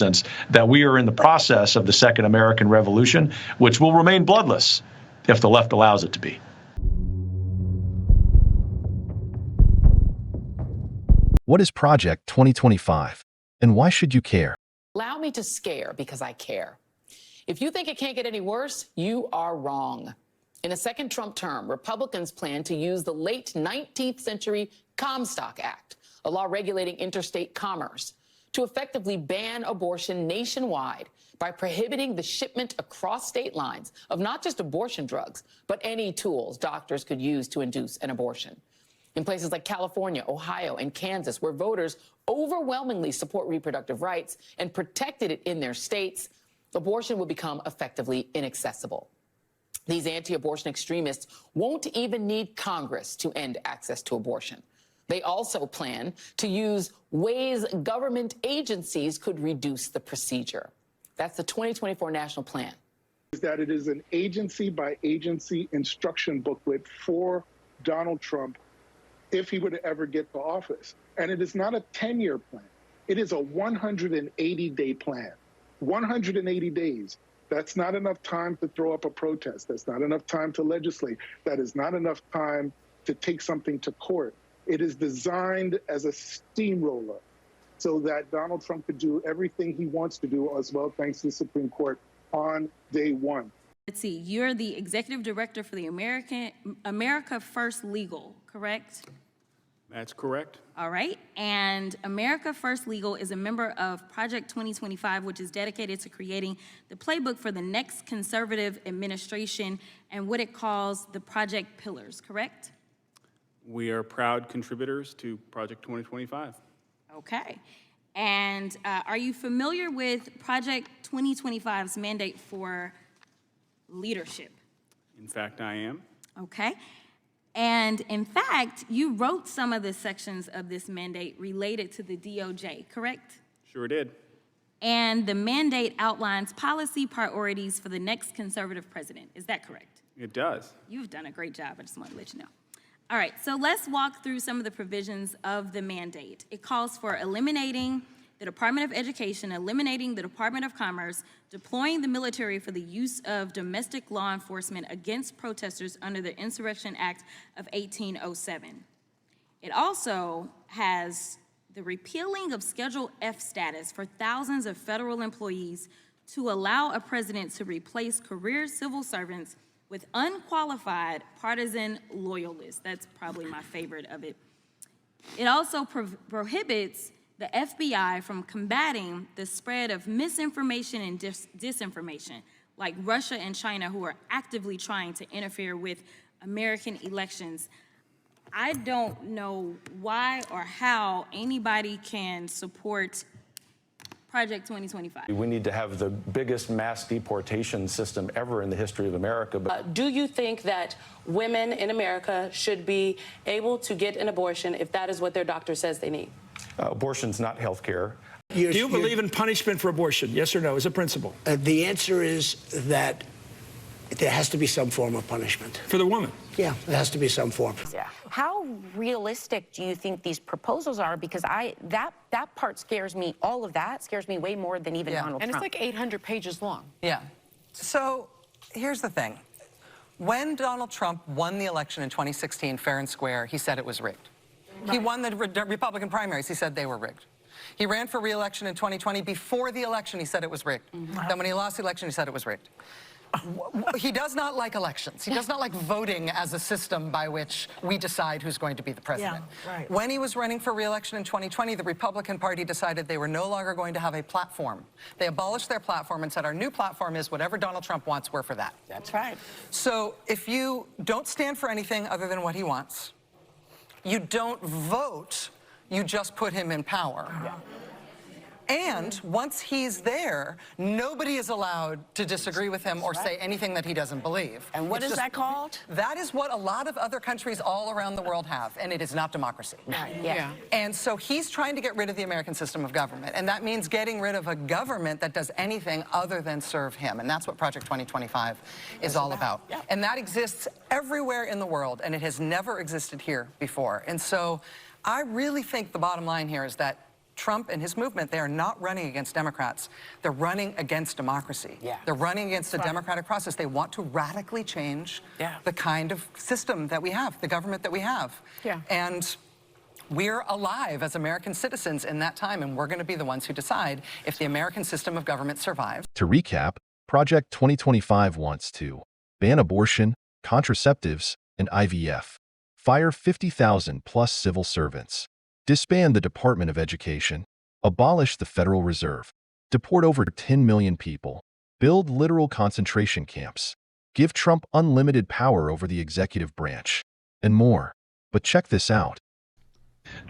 that we are in the process of the Second American Revolution, which will remain bloodless if the left allows it to be. What is Project 2025, and why should you care? Allow me to scare because I care. If you think it can't get any worse, you are wrong. In a second Trump term, Republicans plan to use the late 19th century Comstock Act, a law regulating interstate commerce, to effectively ban abortion nationwide by prohibiting the shipment across state lines of not just abortion drugs, but any tools doctors could use to induce an abortion. In places like California, Ohio, and Kansas, where voters overwhelmingly support reproductive rights and protected it in their states, abortion will become effectively inaccessible. These anti-abortion extremists won't even need Congress to end access to abortion. They also plan to use ways government agencies could reduce the procedure. That's the 2024 national plan. Is that it is an agency by agency instruction booklet for Donald Trump if he were to ever get to office. And it is not a 10-year plan. It is a 180-day plan. 180 days. That's not enough time to throw up a protest. That's not enough time to legislate. That is not enough time to take something to court. It is designed as a steamroller so that Donald Trump could do everything he wants to do as well, thanks to the Supreme Court, on day one. Let's see, you're the executive director for the America First Legal, correct? That's correct. All right, and America First Legal is a member of Project 2025, which is dedicated to creating the playbook for the next conservative administration and what it calls the Project Pillars, correct? We are proud contributors to Project 2025. Okay, and are you familiar with Project 2025's mandate for leadership? In fact, I am. Okay. And in fact, you wrote some of the sections of this mandate related to the DOJ, correct? Sure did. And the mandate outlines policy priorities for the next conservative president. Is that correct? It does. You've done a great job. I just want to let you know. All right, so let's walk through some of the provisions of the mandate. It calls for eliminating the Department of Education, eliminating the Department of Commerce, deploying the military for the use of domestic law enforcement against protesters under the Insurrection Act of 1807. It also has the repealing of Schedule F status for thousands of federal employees to allow a president to replace career civil servants with unqualified partisan loyalists. That's probably my favorite of it. It also prohibits the FBI from combating the spread of misinformation and disinformation, like Russia and China, who are actively trying to interfere with American elections. I don't know why or how anybody can support Project 2025. We need to have the biggest mass deportation system ever in the history of America. Do you think that women in America should be able to get an abortion if that is what their doctor says they need? Abortion's not health care. Do you believe in punishment for abortion? Yes or no, as a principle? The answer is that there has to be some form of punishment. For the woman? Yeah, there has to be some form. Yeah. How realistic do you think these proposals are? Because that part scares me. All of that scares me way more than even Donald Trump. And it's like 800 pages long. Yeah. So here's the thing. When Donald Trump won the election in 2016, fair and square, he said it was rigged. Right. He won the Republican primaries. He said they were rigged. He ran for re-election in 2020. Before the election, he said it was rigged. Then when he lost the election, he said it was rigged. He does not like elections. He does not like voting as a system by which we decide who's going to be the president. Yeah, right. When he was running for re-election in 2020, the Republican Party decided they were no longer going to have a platform. They abolished their platform and said, our new platform is whatever Donald Trump wants, we're for that. That's right. So if you don't stand for anything other than what he wants, you don't vote, you just put him in power. Yeah. And once he's there, nobody is allowed to disagree with him or say anything that he doesn't believe. And what is that called? That is what a lot of other countries all around the world have, and it is not democracy. Right. Yeah. And so he's trying to get rid of the American system of government, and that means getting rid of a government that does anything other than serve him, and that's what Project 2025 is all about. Yeah. And that exists everywhere in the world, and it has never existed here before. And so I really think the bottom line here is that Trump and his movement, they are not running against Democrats. They're running against democracy. Yeah. They're running against the democratic process. They want to radically change the kind of system that we have, the government that we have. Yeah. And we're alive as American citizens in that time, and we're going to be the ones who decide if the American system of government survives. To recap, Project 2025 wants to ban abortion, contraceptives, and IVF, fire 50,000 plus civil servants, disband the Department of Education, abolish the Federal Reserve, deport over 10 million people, build literal concentration camps, give Trump unlimited power over the executive branch, and more. But check this out.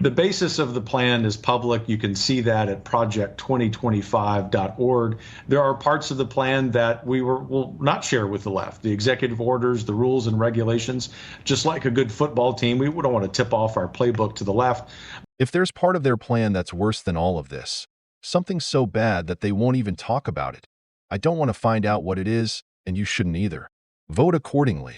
The basis of the plan is public. You can see that at project2025.org. There are parts of the plan that we will not share with the left. The executive orders, the rules and regulations, just like a good football team, we don't want to tip off our playbook to the left. If there's part of their plan that's worse than all of this, something so bad that they won't even talk about it, I don't want to find out what it is, and you shouldn't either. Vote accordingly.